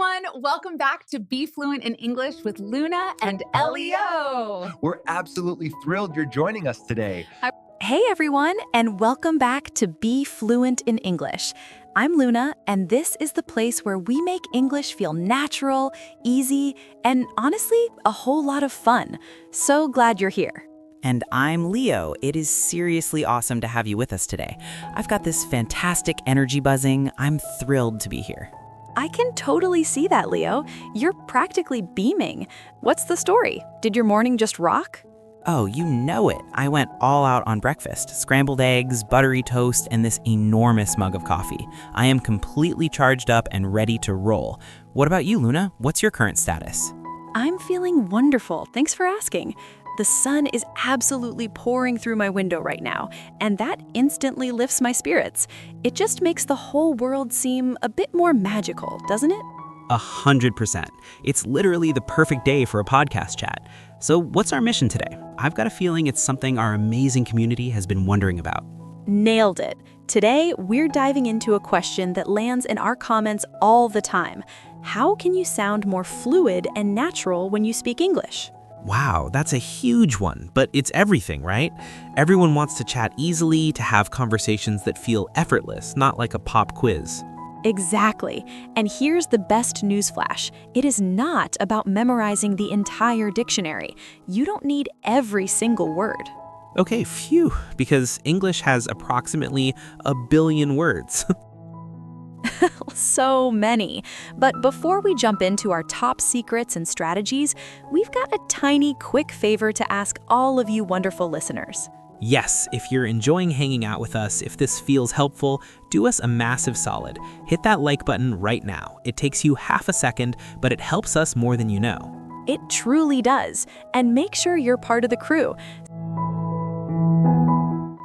everyone. Welcome back to Be Fluent in English with Luna and Elio. We're absolutely thrilled you're joining us today. Hey everyone, and welcome back to Be Fluent in English. I'm Luna, and this is the place where we make English feel natural, easy, and honestly, a whole lot of fun. So glad you're here. And I'm Leo. It is seriously awesome to have you with us today. I've got this fantastic energy buzzing. I'm thrilled to be here. I can totally see that, Leo. You're practically beaming. What's the story? Did your morning just rock? Oh, you know it. I went all out on breakfast. Scrambled eggs, buttery toast, and this enormous mug of coffee. I am completely charged up and ready to roll. What about you, Luna? What's your current status? I'm feeling wonderful. Thanks for asking. The sun is absolutely pouring through my window right now, and that instantly lifts my spirits. It just makes the whole world seem a bit more magical, doesn't it? 100%. It's literally the perfect day for a podcast chat. So what's our mission today? I've got a feeling it's something our amazing community has been wondering about. Nailed it. Today, we're diving into a question that lands in our comments all the time. How can you sound more fluid and natural when you speak English? Wow, that's a huge one, but it's everything, right? Everyone wants to chat easily, to have conversations that feel effortless, not like a pop quiz. Exactly. And here's the best newsflash. It is not about memorizing the entire dictionary. You don't need every single word. Okay, phew, because English has approximately 1 billion words. So many. But before we jump into our top secrets and strategies, we've got a tiny, quick favor to ask all of you wonderful listeners. Yes, if you're enjoying hanging out with us, if this feels helpful, do us a massive solid. Hit that like button right now. It takes you half a second, but it helps us more than you know. It truly does. And make sure you're part of the crew.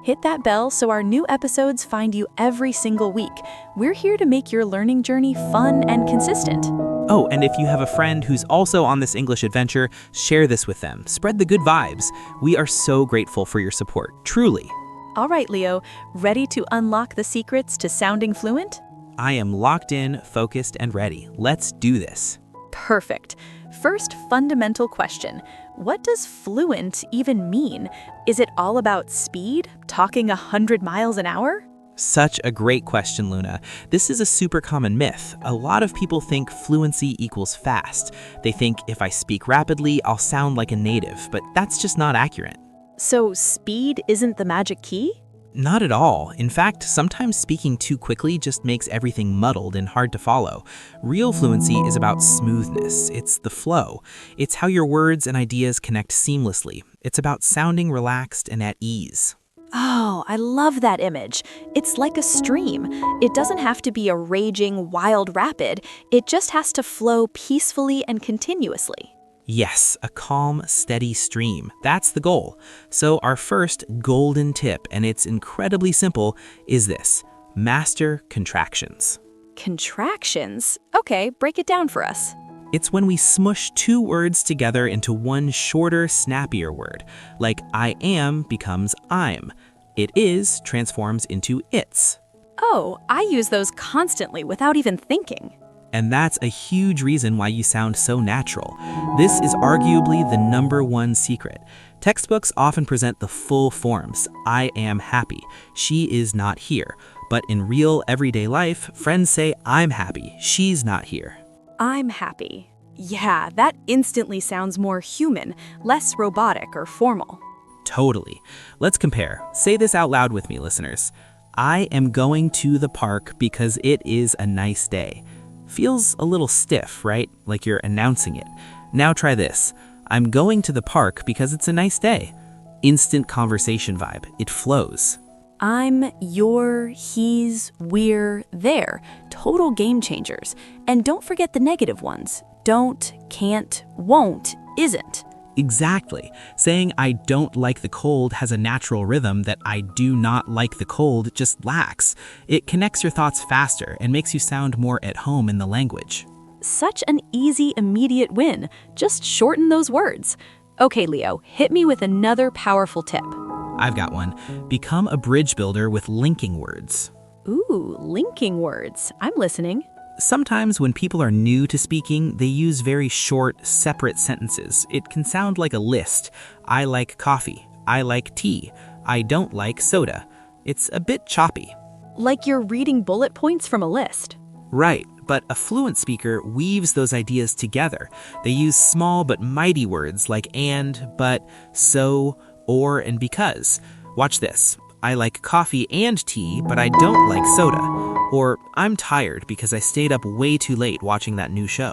Hit that bell so our new episodes find you every single week. We're here to make your learning journey fun and consistent. Oh, and if you have a friend who's also on this English adventure, share this with them. Spread the good vibes. We are so grateful for your support, truly. All right, Leo, ready to unlock the secrets to sounding fluent? I am locked in, focused, and ready. Let's do this. Perfect. First fundamental question. What does fluent even mean? Is it all about speed, talking 100 miles an hour? Such a great question, Luna. This is a super common myth. A lot of people think fluency equals fast. They think if I speak rapidly, I'll sound like a native, but that's just not accurate. So speed isn't the magic key? Not at all. In fact, sometimes speaking too quickly just makes everything muddled and hard to follow. Real fluency is about smoothness. It's the flow. It's how your words and ideas connect seamlessly. It's about sounding relaxed and at ease. Oh, I love that image. It's like a stream. It doesn't have to be a raging, wild rapid. It just has to flow peacefully and continuously. Yes, a calm, steady stream. That's the goal. So our first golden tip, and it's incredibly simple, is this: master contractions. Contractions? Okay, break it down for us. It's when we smush two words together into one shorter, snappier word. Like I am becomes I'm. It is transforms into it's. Oh, I use those constantly without even thinking. And that's a huge reason why you sound so natural. This is arguably the #1 secret. Textbooks often present the full forms. I am happy. She is not here. But in real everyday life, friends say I'm happy. She's not here. I'm happy. Yeah, that instantly sounds more human, less robotic or formal. Totally. Let's compare. Say this out loud with me, listeners. I am going to the park because it is a nice day. Feels a little stiff, right? Like you're announcing it. Now try this. I'm going to the park because it's a nice day. Instant conversation vibe. It flows. I'm, you're, he's, we're, there. Total game changers. And don't forget the negative ones. Don't, can't, won't, isn't. Exactly. Saying I don't like the cold has a natural rhythm that I do not like the cold just lacks. It connects your thoughts faster and makes you sound more at home in the language. Such an easy, immediate win. Just shorten those words. Okay, Leo, hit me with another powerful tip. I've got one. Become a bridge builder with linking words. Ooh, linking words. I'm listening. Sometimes when people are new to speaking, they use very short, separate sentences. It can sound like a list. I like coffee. I like tea. I don't like soda. It's a bit choppy. Like you're reading bullet points from a list. Right, but a fluent speaker weaves those ideas together. They use small but mighty words like and, but, so, or, and because. Watch this. I like coffee and tea, but I don't like soda. Or, I'm tired because I stayed up way too late watching that new show.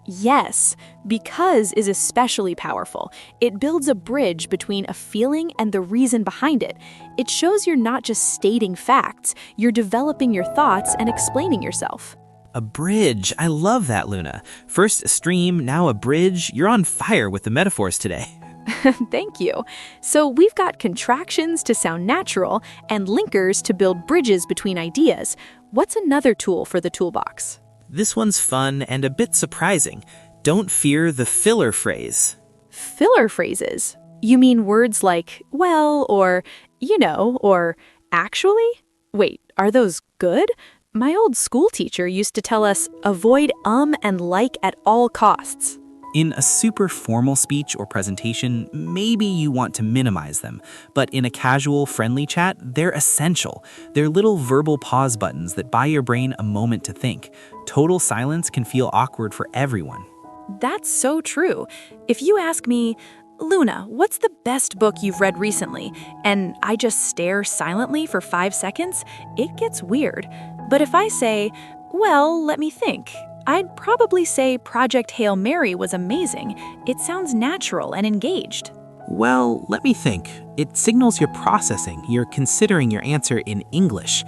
Yes, because is especially powerful. It builds a bridge between a feeling and the reason behind it. It shows you're not just stating facts, you're developing your thoughts and explaining yourself. A bridge. I love that, Luna. First a stream, now a bridge. You're on fire with the metaphors today. Thank you. So we've got contractions to sound natural and linkers to build bridges between ideas. What's another tool for the toolbox? This one's fun and a bit surprising. Don't fear the filler phrase. Filler phrases? You mean words like, well, or, you know, or actually? Wait, are those good? My old school teacher used to tell us, avoid and like at all costs. In a super formal speech or presentation, maybe you want to minimize them, but in a casual, friendly chat, they're essential. They're little verbal pause buttons that buy your brain a moment to think. Total silence can feel awkward for everyone. That's so true. If you ask me, Luna, what's the best book you've read recently? And I just stare silently for 5 seconds, it gets weird. But if I say, well, let me think, I'd probably say Project Hail Mary was amazing. It sounds natural and engaged. Well, let me think. It signals you're processing, you're considering your answer in English.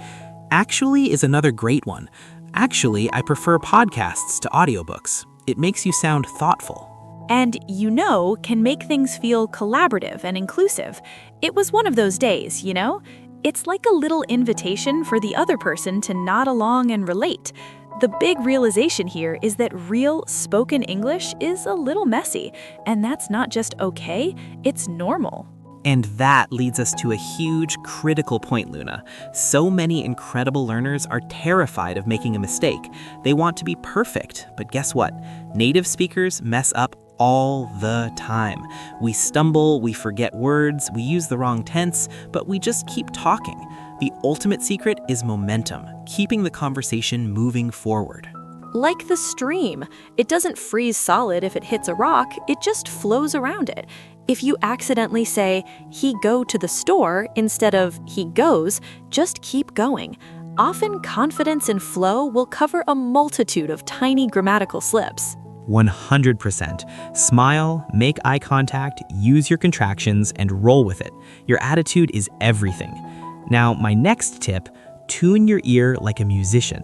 Actually is another great one. Actually, I prefer podcasts to audiobooks. It makes you sound thoughtful. And you know can make things feel collaborative and inclusive. It was one of those days, you know? It's like a little invitation for the other person to nod along and relate. The big realization here is that real spoken English is a little messy, and that's not just okay, it's normal. And that leads us to a huge, critical point, Luna. So many incredible learners are terrified of making a mistake. They want to be perfect, but guess what? Native speakers mess up all the time. We stumble, we forget words, we use the wrong tense, but we just keep talking. The ultimate secret is momentum, keeping the conversation moving forward. Like the stream, it doesn't freeze solid if it hits a rock, it just flows around it. If you accidentally say, he go to the store, instead of he goes, just keep going. Often confidence and flow will cover a multitude of tiny grammatical slips. 100%. Smile, make eye contact, use your contractions, and roll with it. Your attitude is everything. Now, my next tip, tune your ear like a musician.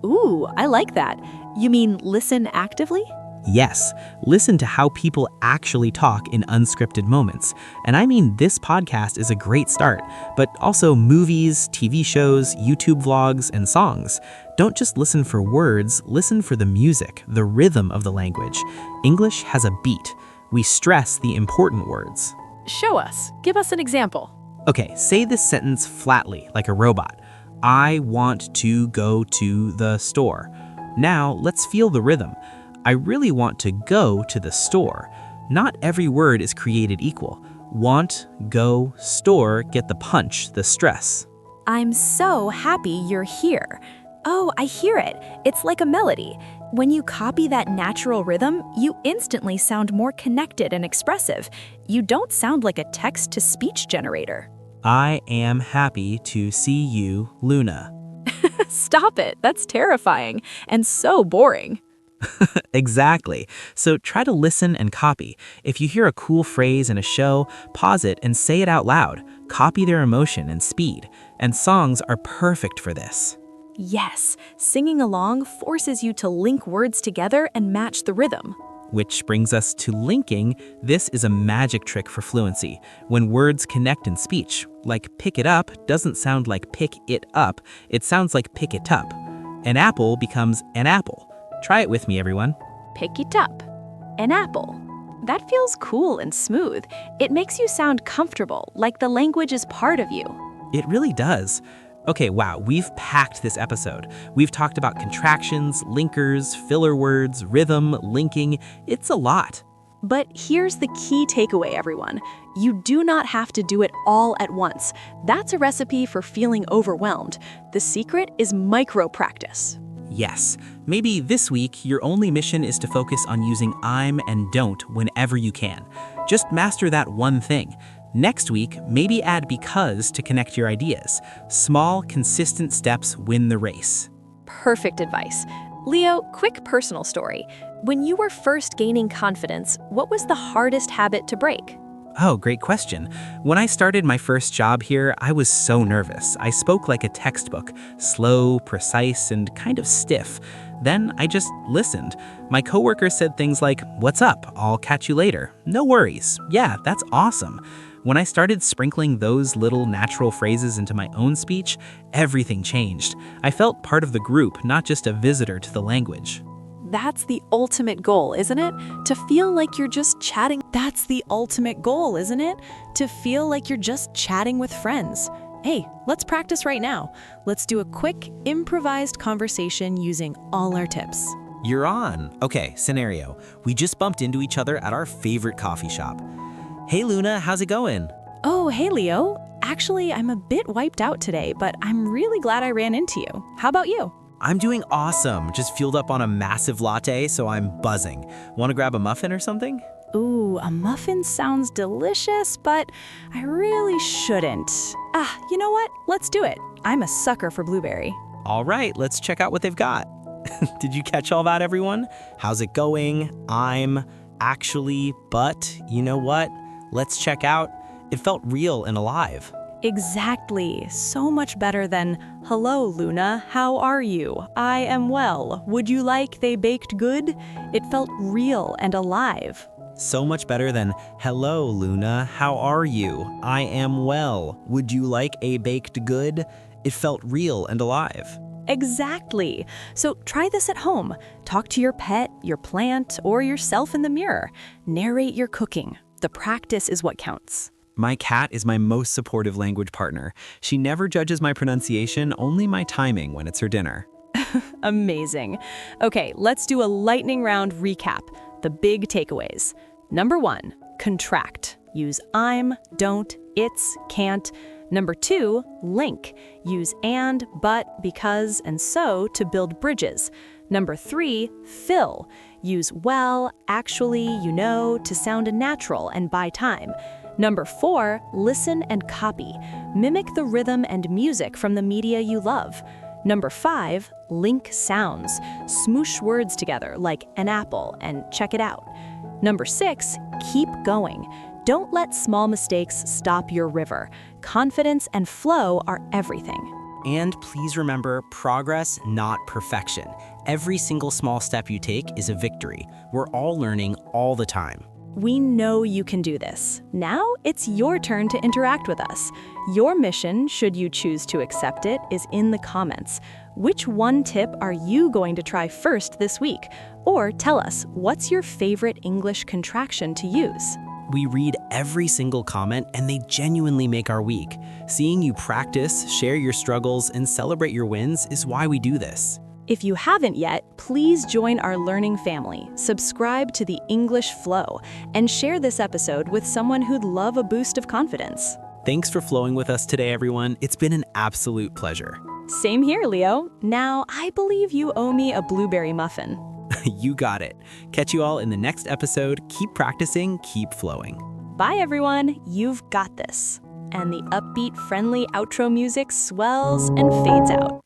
Ooh, I like that. You mean listen actively? Yes, listen to how people actually talk in unscripted moments. And I mean, this podcast is a great start, but also movies, TV shows, YouTube vlogs, and songs. Don't just listen for words, listen for the music, the rhythm of the language. English has a beat. We stress the important words. Show us. Give us an example. Okay, say this sentence flatly, like a robot. I want to go to the store. Now, let's feel the rhythm. I really want to go to the store. Not every word is created equal. Want, go, store get the punch, the stress. I'm so happy you're here. Oh, I hear it. It's like a melody. When you copy that natural rhythm, you instantly sound more connected and expressive. You don't sound like a text-to-speech generator. I am happy to see you, Luna. Stop it. That's terrifying and so boring. Exactly. So try to listen and copy. If you hear a cool phrase in a show, pause it and say it out loud. Copy their emotion and speed. And songs are perfect for this. Yes, singing along forces you to link words together and match the rhythm. Which brings us to linking. This is a magic trick for fluency. When words connect in speech, like pick it up doesn't sound like pick it up, it sounds like pick it up. An apple becomes an apple. Try it with me, everyone. Pick it up. An apple. That feels cool and smooth. It makes you sound comfortable, like the language is part of you. It really does. Okay, wow, we've packed this episode. We've talked about contractions, linkers, filler words, rhythm, linking. It's a lot. But here's the key takeaway, everyone. You do not have to do it all at once. That's a recipe for feeling overwhelmed. The secret is micro-practice. Yes, maybe this week your only mission is to focus on using I'm and don't whenever you can. Just master that one thing. Next week, maybe add because to connect your ideas. Small, consistent steps win the race. Perfect advice. Leo, quick personal story. When you were first gaining confidence, what was the hardest habit to break? Oh, great question. When I started my first job here, I was so nervous. I spoke like a textbook, slow, precise, and kind of stiff. Then I just listened. My coworkers said things like, "What's up? I'll catch you later." "No worries." "Yeah, that's awesome." When I started sprinkling those little natural phrases into my own speech, everything changed. I felt part of the group, not just a visitor to the language. That's the ultimate goal, isn't it? To feel like you're just chatting. That's the ultimate goal, isn't it? To feel like you're just chatting with friends. Hey, let's practice right now. Let's do a quick, improvised conversation using all our tips. You're on. Okay, scenario. We just bumped into each other at our favorite coffee shop. "Hey Luna, how's it going?" Oh, hey Leo. Actually, I'm a bit wiped out today, but I'm really glad I ran into you. How about you? "I'm doing awesome. Just fueled up on a massive latte, so I'm buzzing. Want to grab a muffin or something?" Ooh, a muffin sounds delicious, but I really shouldn't. You know what? Let's do it. I'm a sucker for blueberry. All right, let's check out what they've got. Did you catch all that, everyone? How's it going? I'm, actually, but, you know what? Let's check out. It felt real and alive. Exactly. So much better than, "Hello, Luna, how are you? I am well. Would you like they baked good?" It felt real and alive. So much better than, "Hello, Luna, how are you? I am well. Would you like a baked good?" It felt real and alive. Exactly. So try this at home. Talk to your pet, your plant, or yourself in the mirror. Narrate your cooking. The practice is what counts. My cat is my most supportive language partner. She never judges my pronunciation, only my timing when it's her dinner. Amazing. Okay, let's do a lightning round recap. The big takeaways. Number 1, contract. Use I'm, don't, it's, can't. Number 2, link. Use and, but, because, and so to build bridges. Number 3, fill. Use well, actually, you know, to sound natural and buy time. Number 4, listen and copy. Mimic the rhythm and music from the media you love. Number 5, link sounds. Smoosh words together like an apple and check it out. Number 6, keep going. Don't let small mistakes stop your river. Confidence and flow are everything. And please remember, progress, not perfection. Every single small step you take is a victory. We're all learning all the time. We know you can do this. Now it's your turn to interact with us. Your mission, should you choose to accept it, is in the comments. Which one tip are you going to try first this week? Or tell us, what's your favorite English contraction to use? We read every single comment and they genuinely make our week. Seeing you practice, share your struggles, and celebrate your wins is why we do this. If you haven't yet, please join our learning family, subscribe to the English Flow, and share this episode with someone who'd love a boost of confidence. Thanks for flowing with us today, everyone. It's been an absolute pleasure. Same here, Leo. Now, I believe you owe me a blueberry muffin. You got it. Catch you all in the next episode. Keep practicing, keep flowing. Bye, everyone. You've got this. And the upbeat, friendly outro music swells and fades out.